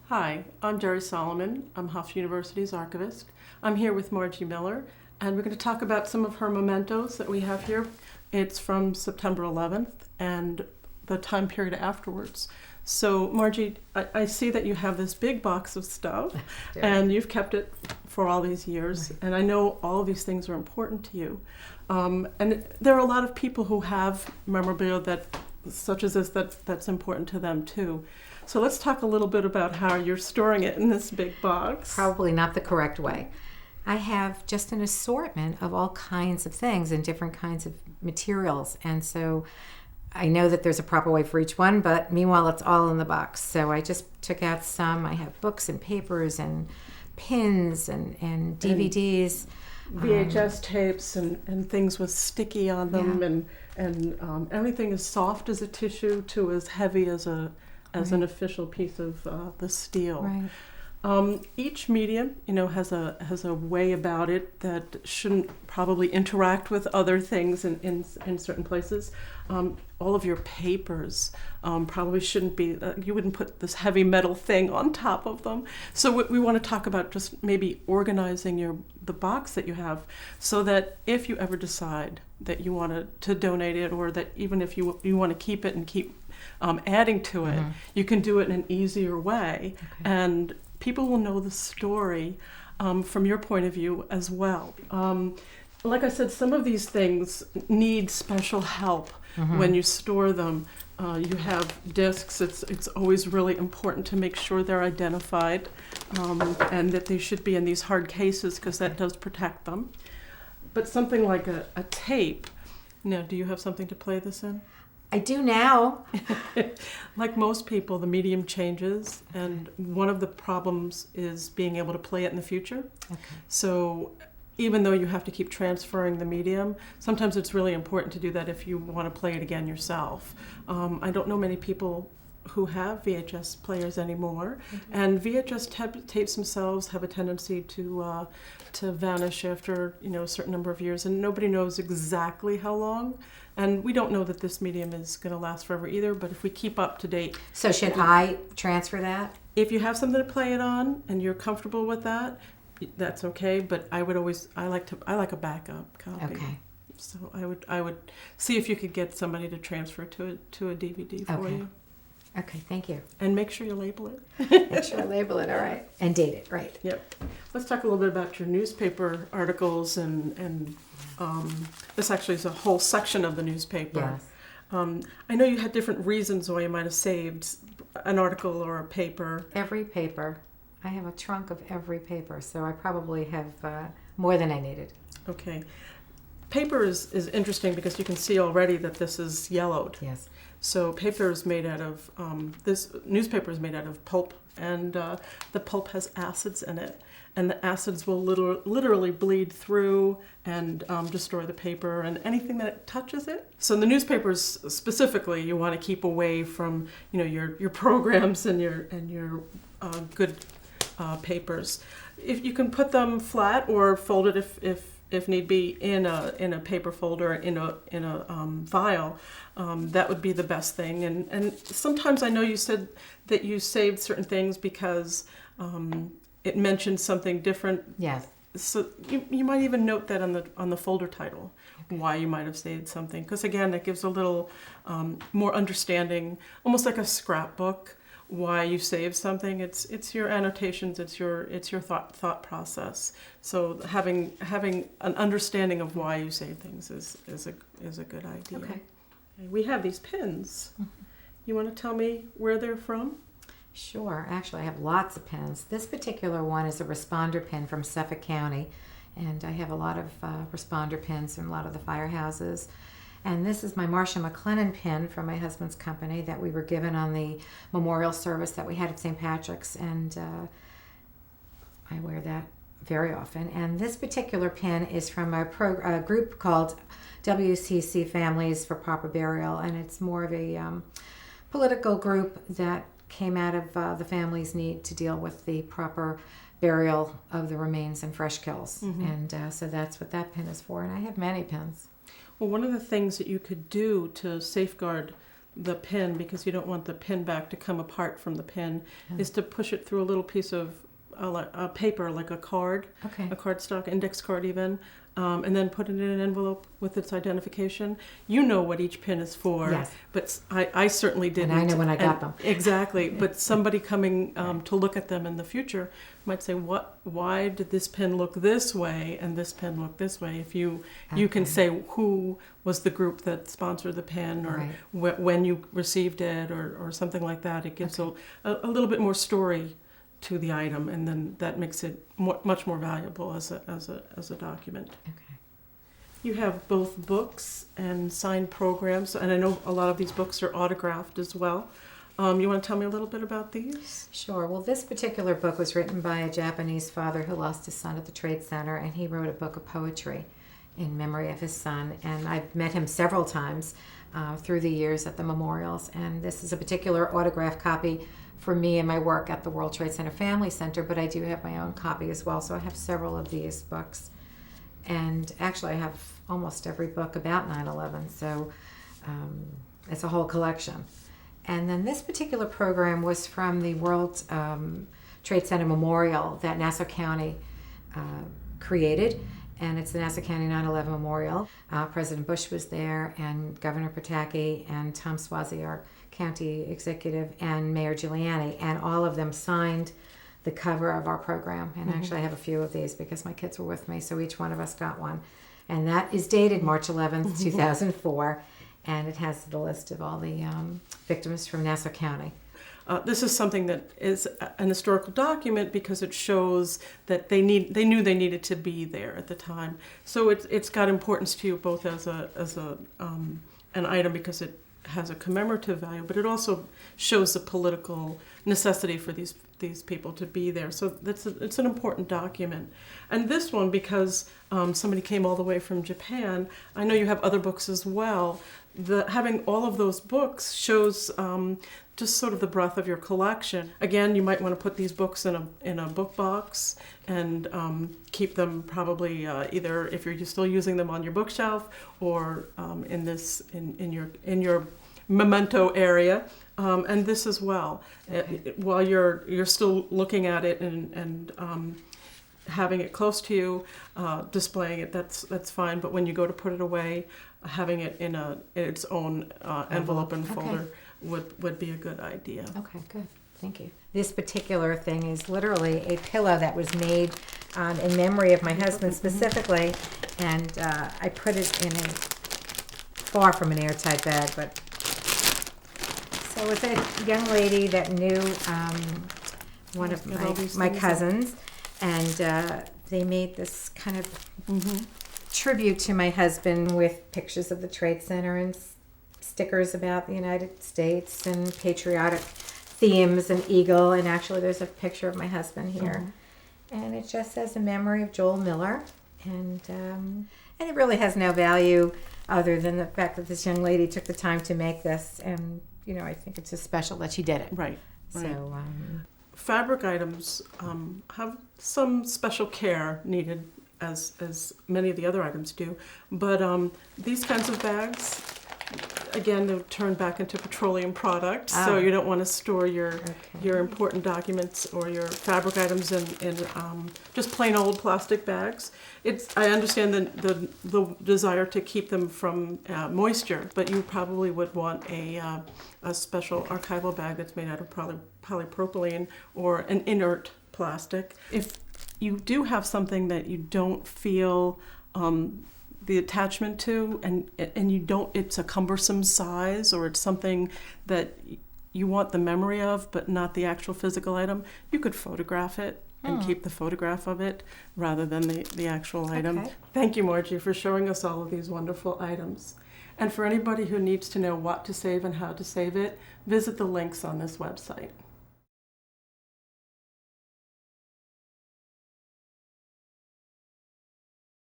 Hi, I'm Geri Solomon. I'm Hofstra University's Archivist. I'm here with Margie Miller, and we're going to talk about some of her mementos that we have here. It's from September 11th and the time period afterwards. So, Margie, I see that you have this big box of stuff, and you've kept it for all these years, and I know all of these things are important to you. And there are a lot of people who have memorabilia such as this that's important to them too. So let's talk a little bit about how you're storing it in this big box. Probably not the correct way. I have just an assortment of all kinds of things and different kinds of materials. And so I know that there's a proper way for each one, but meanwhile, it's all in the box. So I just took out some. I have books and papers and pins and DVDs. VHS tapes and things with sticky on them, and everything as soft as a tissue to as heavy as an official piece of the steel. Right. Each medium, has a way about it that shouldn't probably interact with other things in certain places. All of your papers probably shouldn't be. You wouldn't put this heavy metal thing on top of them. So we want to talk about just maybe organizing the box that you have, so that if you ever decide that you want to donate it, or that even if you want to keep it and keep adding to it, you can do it in an easier way, and people will know the story from your point of view as well. Like I said, some of these things need special help when you store them. You have discs. It's always really important to make sure they're identified, and that they should be in these hard cases, because that does protect them. But something like a tape, now, do you have something to play this in? I do now. Like most people, the medium changes, and one of the problems is being able to play it in the future. Okay. So even though you have to keep transferring the medium, sometimes it's really important to do that if you want to play it again yourself. I don't know many people who have VHS players anymore, and VHS tapes themselves have a tendency to vanish after a certain number of years, and nobody knows exactly how long. And we don't know that this medium is going to last forever either, but if we keep up to date. So should I transfer that? If you have something to play it on and you're comfortable with that, that's okay, but I like a backup copy. Okay. So I would see if you could get somebody to transfer to a DVD for you. Okay, thank you. And make sure you label it. Make sure I label it, all right. And date it, right. Yep. Let's talk a little bit about your newspaper articles, and this actually is a whole section of the newspaper. Yes. I know you had different reasons why you might have saved an article or a paper. Every paper. I have a trunk of every paper, so I probably have more than I needed. Okay. Paper is interesting because you can see already that this is yellowed. Yes. So paper is made out of, this newspaper is made out of pulp, and the pulp has acids in it. And the acids will literally bleed through and destroy the paper and anything that touches it. So the newspapers specifically, you want to keep away from your programs and your good papers. If you can put them flat or folded if need be in a paper folder, in a file, that would be the best thing. And sometimes I know you said that you saved certain things because it mentioned something different. Yes. So you might even note that on the folder title, why you might have saved something, because again, that gives a little more understanding, almost like a scrapbook. Why you save something, it's your annotations, it's your thought process. So having an understanding of why you save things is a good idea. Okay. We have these pins. You want to tell me where they're from? Sure. Actually, I have lots of pins. This particular one is a responder pin from Suffolk County, and I have a lot of responder pins from a lot of the firehouses. And this is my Marcia McLennan pin from my husband's company that we were given on the memorial service that we had at St. Patrick's, and I wear that very often. And this particular pin is from a group called WCC Families for Proper Burial, and it's more of a political group that came out of the family's need to deal with the proper burial of the remains in fresh kills. And so that's what that pin is for, and I have many pins. Well, one of the things that you could do to safeguard the pin, because you don't want the pin back to come apart from the pin, is to push it through a little piece of a paper, like a card, Okay. a cardstock, index card even, and then put it in an envelope with its identification. You know what each pin is for, Yes. but I certainly didn't. And I know when I got them. Exactly, but somebody coming to look at them in the future might say, why did this pin look this way and this pin look this way? If you can say who was the group that sponsored the pin, or when you received it, or something like that, it gives a little bit more story to the item, and then that makes it much more valuable as a document. Okay. You have both books and signed programs, and I know a lot of these books are autographed as well. You want to tell me a little bit about these? Sure. Well, this particular book was written by a Japanese father who lost his son at the Trade Center, and he wrote a book of poetry in memory of his son. And I've met him several times through the years at the memorials, and this is a particular autograph copy for me and my work at the World Trade Center Family Center, but I do have my own copy as well, so I have several of these books. And actually I have almost every book about 9/11, so it's a whole collection. And then this particular program was from the World Trade Center Memorial that Nassau County created, and it's the Nassau County 9/11 Memorial. President Bush was there, and Governor Pataki, and Tom Swazi, our county executive, and Mayor Giuliani, and all of them signed the cover of our program. And actually I have a few of these because my kids were with me, so each one of us got one. And that is dated March 11th, 2004, and it has the list of all the victims from Nassau County. This is something that is an historical document because it shows that they knew they needed to be there at the time. So it's got importance to you both as an item because it has a commemorative value, but it also shows the political necessity for these people to be there. So it's an important document. And this one, because somebody came all the way from Japan, I know you have other books as well. Having all of those books shows just sort of the breadth of your collection. Again, you might want to put these books in a book box and keep them probably either if you're still using them on your bookshelf or in your memento area, and this as well. Okay. While you're still looking at it and having it close to you, displaying it, that's fine. But when you go to put it away, having it in its own envelope and folder would be a good idea. Okay, good. Thank you. This particular thing is literally a pillow that was made in memory of my husband specifically, and I put it in a far from an airtight bag, but so it's a young lady that knew one of my cousins, and they made this kind of tribute to my husband with pictures of the Trade Center and stickers about the United States and patriotic themes and eagle, and actually there's a picture of my husband here, and it just says a memory of Joel Miller, and it really has no value other than the fact that this young lady took the time to make this, and I think it's just special that she did it. Right. So fabric items have some special care needed, as many of the other items do, but these kinds of bags, again, they're turned back into petroleum products, so you don't want to store your important documents or your fabric items in just plain old plastic bags. I understand the desire to keep them from moisture, but you probably would want a special archival bag that's made out of polypropylene or an inert plastic. If you do have something that you don't feel the attachment to, and you don't, it's a cumbersome size, or it's something that you want the memory of but not the actual physical item, you could photograph it and keep the photograph of it rather than the actual item. Okay. Thank you, Margie, for showing us all of these wonderful items. And for anybody who needs to know what to save and how to save it, visit the links on this website.